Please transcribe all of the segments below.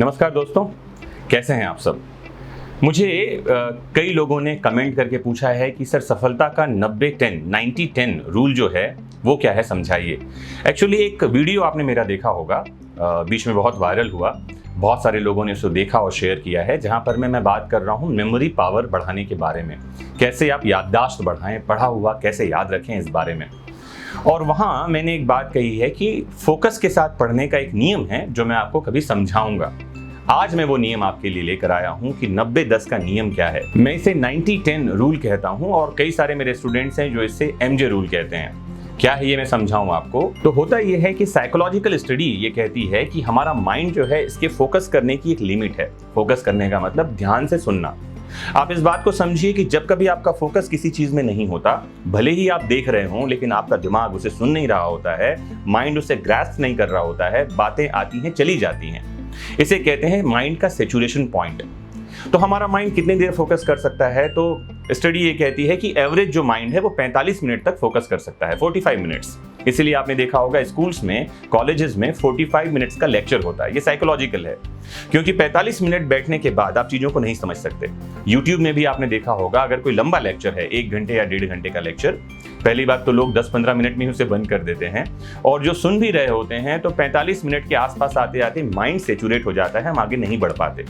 नमस्कार दोस्तों, कैसे हैं आप सब। मुझे कई लोगों ने कमेंट करके पूछा है कि सर सफलता का 90-10 रूल जो है वो क्या है, समझाइए। एक्चुअली एक वीडियो आपने मेरा देखा होगा, बीच में बहुत वायरल हुआ, बहुत सारे लोगों ने उसको देखा और शेयर किया है, जहां पर मैं बात कर रहा हूं मेमोरी पावर बढ़ाने के बारे में। कैसे आप याददाश्त बढ़ाएं, पढ़ा हुआ कैसे याद रखें, इस बारे में। और वहां मैंने एक बात कही है कि फोकस के साथ पढ़ने का एक नियम है जो मैं आपको कभी समझाऊंगा। आज मैं वो नियम आपके लिए लेकर आया हूं कि 90-10 का नियम क्या है। मैं इसे 90-10 रूल कहता हूं और कई सारे मेरे स्टूडेंट्स हैं जो इसे MJ रूल कहते हैं। क्या है ये मैं समझाऊं आपको। तो होता ये है कि साइकोलॉजिकल स्टडी ये कहती है कि हमारा माइंड जो है इसके फोकस करने की एक लिमिट है। फोकस करने का मतलब ध्यान से सुनना। आप इस बात को समझिए कि जब कभी आपका फोकस किसी चीज में नहीं होता, भले ही आप देख रहे हो लेकिन आपका दिमाग उसे सुन नहीं रहा होता है, माइंड उसे ग्रास्प नहीं कर रहा होता है, बातें आती हैं चली जाती हैं, इसे कहते हैं माइंड का सैचुरेशन पॉइंट। तो हमारा माइंड कितनी देर फोकस कर सकता है, तो स्टडी ये कहती है कि एवरेज जो माइंड है वो 45 मिनट तक फोकस कर सकता है, 45 मिनट्स। इसीलिए आपने देखा होगा स्कूल्स में, कॉलेजेस में 45 मिनट्स का लेक्चर होता है। ये साइकोलॉजिकल है, क्योंकि 45 मिनट बैठने के बाद आप चीजों को नहीं समझ सकते। यूट्यूब में भी आपने देखा होगा, अगर कोई लंबा लेक्चर है, 1 घंटे या 1.5 घंटे का लेक्चर, पहली बात तो लोग 10-15 मिनट में ही उसे बंद कर देते हैं, और जो सुन भी रहे होते हैं तो 45 मिनट के आसपास आते आते माइंड सैचुरेट हो जाता है, हम आगे नहीं बढ़ पाते।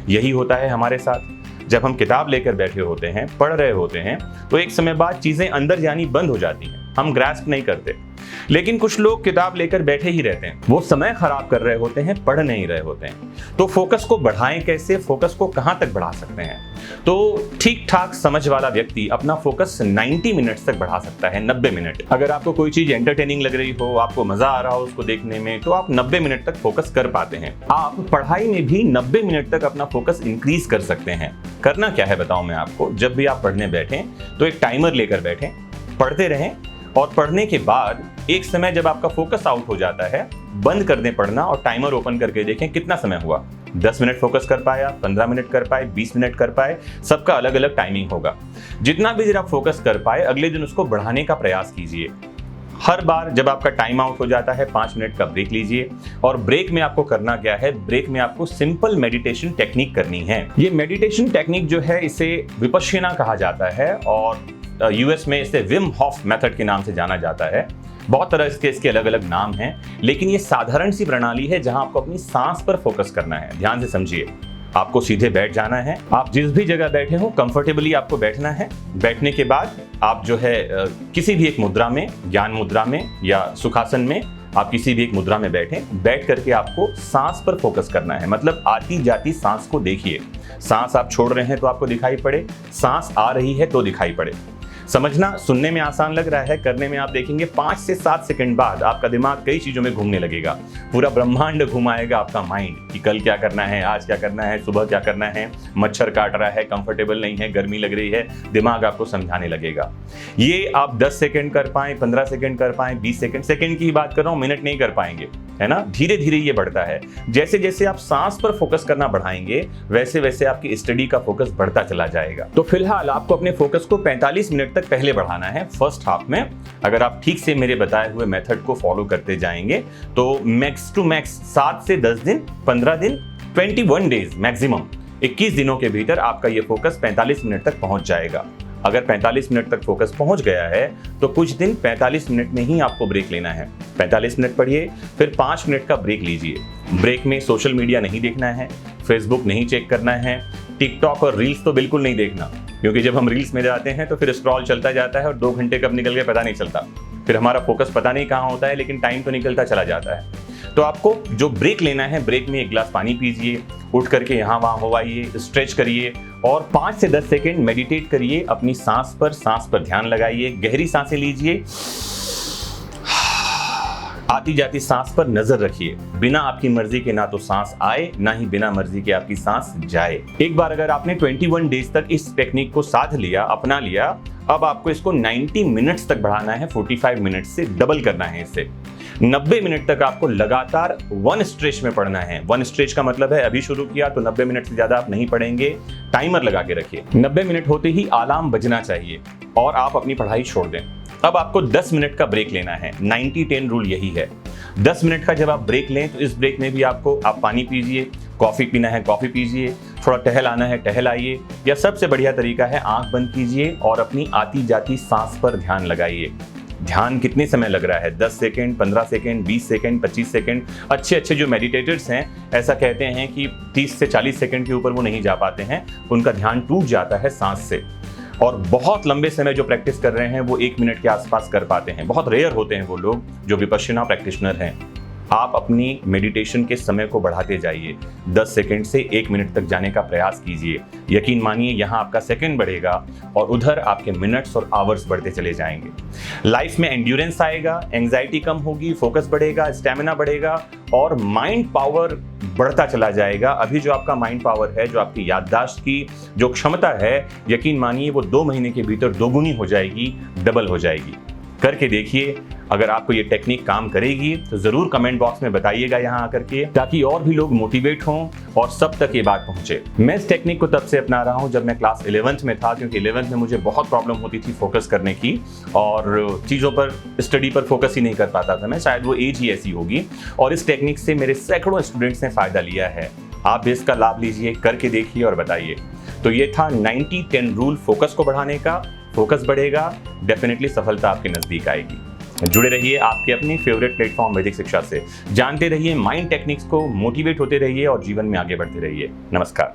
यही होता है हमारे साथ। जब हम किताब लेकर बैठे होते हैं, पढ़ रहे होते हैं, तो एक समय बाद चीजें अंदर जानी बंद हो जाती हैं, हम ग्रास्प नहीं करते। लेकिन कुछ लोग किताब लेकर बैठे ही रहते हैं, वो समय खराब कर रहे होते हैं, पढ़ नहीं रहे होते हैं। तो फोकस को बढ़ाएं कैसे, फोकस को कहां तक बढ़ा सकते हैं। तो ठीक ठाक समझ वाला व्यक्ति अपना फोकस 90 मिनट तक बढ़ा सकता है, 90 मिनट। अगर आपको कोई चीज एंटरटेनिंग लग रही हो, आपको मजा आ रहा हो उसको देखने में, तो आप 90 मिनट तक फोकस कर पाते हैं। आप पढ़ाई में भी 90 मिनट तक अपना फोकस इंक्रीज कर सकते हैं। करना क्या है बताऊं मैं आपको। जब भी आप पढ़ने बैठें तो एक टाइमर लेकर बैठें, पढ़ते रहें, और पढ़ने के बाद एक समय जब आपका फोकस आउट हो जाता है, बंद कर दें पढ़ना और टाइमर ओपन करके देखें कितना समय हुआ। 10 मिनट फोकस कर पाया, 15 मिनट कर पाए, 20 मिनट कर पाए, सबका अलग अलग टाइमिंग होगा। जितना भी देर आप फोकस कर पाए, अगले दिन उसको बढ़ाने का प्रयास कीजिए। हर बार जब आपका टाइम आउट हो जाता है, 5 मिनट का ब्रेक लीजिए। और ब्रेक में आपको करना क्या है, ब्रेक में आपको सिंपल मेडिटेशन टेक्निक करनी है। ये मेडिटेशन टेक्निक जो है इसे विपश्यना कहा जाता है, और US में इसे विम हॉफ मेथड के नाम से जाना जाता है। बहुत तरह के इसके अलग अलग नाम हैं, लेकिन ये साधारण सी प्रणाली है जहां आपको अपनी सांस पर फोकस करना है। ध्यान से समझिए, आपको सीधे बैठ जाना है। आप जिस भी जगह बैठे हो कंफर्टेबली आपको बैठना है। बैठने के बाद आप जो है किसी भी एक मुद्रा में, ज्ञान मुद्रा में या सुखासन में, आप किसी भी एक मुद्रा में बैठें। बैठ करके आपको सांस पर फोकस करना है, मतलब आती जाती सांस को देखिए। सांस आप छोड़ रहे हैं तो आपको दिखाई पड़े, सांस आ रही है तो दिखाई पड़े। समझना सुनने में आसान लग रहा है, करने में आप देखेंगे 5 से 7 सेकंड बाद आपका दिमाग कई चीजों में घूमने लगेगा। पूरा ब्रह्मांड घुमाएगा आपका माइंड कि कल क्या करना है, आज क्या करना है, सुबह क्या करना है, मच्छर काट रहा है, कंफर्टेबल नहीं है, गर्मी लग रही है, दिमाग आपको समझाने लगेगा। ये आप 10 सेकंड कर पाएं, 15 सेकंड कर पाएं, 20 सेकंड की बात कर रहा हूं, मिनट नहीं कर पाएंगे, है ना। धीरे धीरे ये बढ़ता है। जैसे जैसे आप सांस पर फोकस करना बढ़ाएंगे, वैसे वैसे आपकी स्टडी का फोकस बढ़ता चला जाएगा। तो फिलहाल आपको अपने फोकस को 45 मिनट तक पहले बढ़ाना है, फर्स्ट हाफ में। अगर आप ठीक से मेरे बताए हुए मेथड को फॉलो करते जाएंगे तो मैक्स टू मैक्स 7 से 10 दिन, 15 दिन, 21 डेज मैक्सिमम, 21 दिनों के भीतर आपका ये फोकस 45 मिनट तक पहुंच जाएगा। अगर 45 मिनट तक फोकस पहुंच गया है तो कुछ दिन 45 मिनट में ही आपको ब्रेक लेना है। 45 मिनट पढ़िए, फिर 5 मिनट का ब्रेक लीजिए। ब्रेक में सोशल मीडिया नहीं देखना है, फेसबुक नहीं चेक करना है, टिकटॉक और रील्स तो बिल्कुल नहीं देखना, क्योंकि जब हम रील्स में जाते हैं तो फिर स्क्रॉल चलता जाता है और 2 घंटे कब निकल गए पता नहीं चलता। फिर हमारा फोकस पता नहीं कहाँ होता है, लेकिन टाइम तो निकलता चला जाता है। तो आपको जो ब्रेक लेना है, ब्रेक में 1 गिलास पानी पीजिए, उठ करके यहाँ वहाँ होवाइए, स्ट्रेच करिए और 5 से 10 सेकेंड मेडिटेट करिए। अपनी सांस पर ध्यान लगाइए, गहरी सांसें लीजिए, आती जाती सांस पर नजर रखिए। बिना आपकी मर्जी के ना तो सांस आए, ना ही बिना मर्जी के आपकी सांस जाए। एक बार अगर आपने 21 डेज तक इस टेक्निक को साध लिया, अपना लिया, अब आपको इसको 90 मिनट्स तक बढ़ाना है, 45 मिनट से डबल करना है इसे। 90 मिनट तक आपको लगातार 1 स्ट्रेच में पढ़ना है। 1 स्ट्रेच का मतलब है अभी शुरू किया तो 90 मिनट से ज्यादा आप नहीं पढ़ेंगे। टाइमर लगा के रखिए, 90 मिनट होते ही अलार्म बजना चाहिए और आप अपनी पढ़ाई छोड़ दें। अब आपको 10 मिनट का ब्रेक लेना है। 90-10 रूल यही है। 10 मिनट का जब आप ब्रेक लें तो इस ब्रेक में भी आप पानी पीजिए, कॉफ़ी पीना है कॉफ़ी पीजिए, थोड़ा टहल आना है टहल आइए, या सबसे बढ़िया तरीका है आंख बंद कीजिए और अपनी आती जाती सांस पर ध्यान लगाइए। ध्यान कितने समय लग रहा है, 10 सेकंड, 15 सेकंड, 20 सेकंड, 25 सेकंड। अच्छे अच्छे जो मेडिटेटर्स हैं ऐसा कहते हैं कि 30 से 40 सेकंड के ऊपर वो नहीं जा पाते हैं, उनका ध्यान टूट जाता है सांस से। और बहुत लंबे समय जो प्रैक्टिस कर रहे हैं वो 1 मिनट के आसपास कर पाते हैं। बहुत रेयर होते हैं वो लोग जो विपश्यना प्रैक्टिशनर हैं। आप अपनी मेडिटेशन के समय को बढ़ाते जाइए, 10 सेकंड से 1 मिनट तक जाने का प्रयास कीजिए। यकीन मानिए यहाँ आपका सेकंड बढ़ेगा और उधर आपके मिनट्स और आवर्स बढ़ते चले जाएंगे। लाइफ में एंड्योरेंस आएगा, एंजाइटी कम होगी, फोकस बढ़ेगा, स्टैमिना बढ़ेगा और माइंड पावर बढ़ता चला जाएगा। अभी जो आपका माइंड पावर है, जो आपकी याददाश्त की जो क्षमता है, यकीन मानिए वो 2 महीने के भीतर दोगुनी हो जाएगी, डबल हो जाएगी। करके देखिए। अगर आपको ये टेक्निक काम करेगी तो जरूर कमेंट बॉक्स में बताइएगा यहाँ आकर के, ताकि और भी लोग मोटिवेट हों और सब तक ये बात पहुंचे। मैं इस टेक्निक को तब से अपना रहा हूँ जब मैं क्लास 11th में था, क्योंकि 11th में मुझे बहुत प्रॉब्लम होती थी फोकस करने की और चीज़ों पर, स्टडी पर फोकस ही नहीं कर पाता था मैं। शायद वो एज ही ऐसी होगी। और इस टेक्निक से मेरे सैकड़ों स्टूडेंट्स ने फ़ायदा लिया है। आप भी इसका लाभ लीजिए, करके देखिए और बताइए। तो ये था 90-10 रूल फोकस को बढ़ाने का। फोकस बढ़ेगा, डेफिनेटली सफलता आपके नज़दीक आएगी। जुड़े रहिए आपके अपनी फेवरेट प्लेटफॉर्म वैदिक शिक्षा से। जानते रहिए माइंड टेक्निक्स को, मोटिवेट होते रहिए और जीवन में आगे बढ़ते रहिए। नमस्कार।